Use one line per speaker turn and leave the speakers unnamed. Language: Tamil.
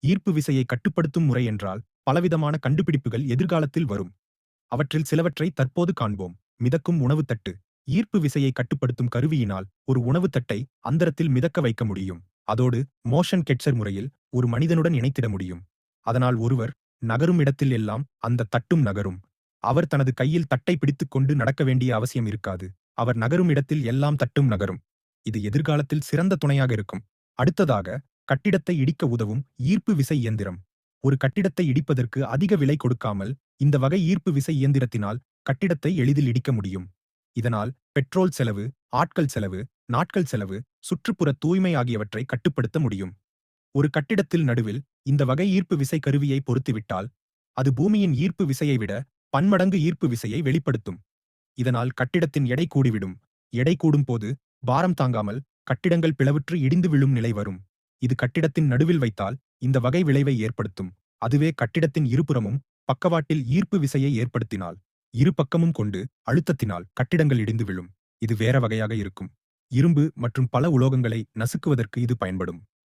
ஈர்ப்பு விசையை கட்டுப்படுத்தும் முறை என்றால் பலவிதமான கண்டுபிடிப்புகள் எதிர்காலத்தில் வரும். அவற்றில் சிலவற்றை தற்போது காண்போம். மிதக்கும் உணவு தட்டு. ஈர்ப்பு விசையை கட்டுப்படுத்தும் கருவியினால் ஒரு உணவு தட்டை அந்தரத்தில் மிதக்க வைக்க முடியும். அதோடு மோஷன் கெட்சர் முறையில் ஒரு மனிதனுடன் இணைத்திட முடியும். அதனால் ஒருவர் நகரும் இடத்தில் எல்லாம் அந்த தட்டும் நகரும். அவர் தனது கையில் தட்டை பிடித்துக் கொண்டு நடக்க வேண்டிய அவசியம் இருக்காது. அவர் நகரும் இடத்தில் எல்லாம் தட்டும் நகரும். இது எதிர்காலத்தில் சிறந்த துணையாக இருக்கும். அடுத்ததாக, கட்டிடத்தை இடிக்க உதவும் ஈர்ப்பு விசை இயந்திரம். ஒரு கட்டிடத்தை இடிப்பதற்கு அதிக விலை கொடுக்காமல் இந்த வகை ஈர்ப்பு விசை இயந்திரத்தினால் கட்டிடத்தை எளிதில் இடிக்க முடியும். இதனால் பெட்ரோல் செலவு, ஆட்கள் செலவு, நாட்கள் செலவு, சுற்றுப்புற தூய்மை ஆகியவற்றை கட்டுப்படுத்த முடியும். ஒரு கட்டிடத்தில் நடுவில் இந்த வகை ஈர்ப்பு விசை கருவியை பொருத்திவிட்டால், அது பூமியின் ஈர்ப்பு விசையை விட பன்மடங்கு ஈர்ப்பு விசையை வெளிப்படுத்தும். இதனால் கட்டிடத்தின் எடை கூடிவிடும். எடை கூடும்போது பாரம் தாங்காமல் கட்டிடங்கள் பிளவுற்று இடிந்து விழும் நிலை வரும். இது கட்டிடத்தின் நடுவில் வைத்தால் இந்த வகை விளைவை ஏற்படுத்தும். அதுவே கட்டிடத்தின் இருபுறமும் பக்கவாட்டில் ஈர்ப்பு விசையை ஏற்படுத்தினால், இரு பக்கமும் கொண்டு அழுத்தத்தினால் கட்டிடங்கள் இடிந்து விழும். இது வேற வகையாக இருக்கும். இரும்பு மற்றும் பல உலோகங்களை நசுக்குவதற்கு இது பயன்படும்.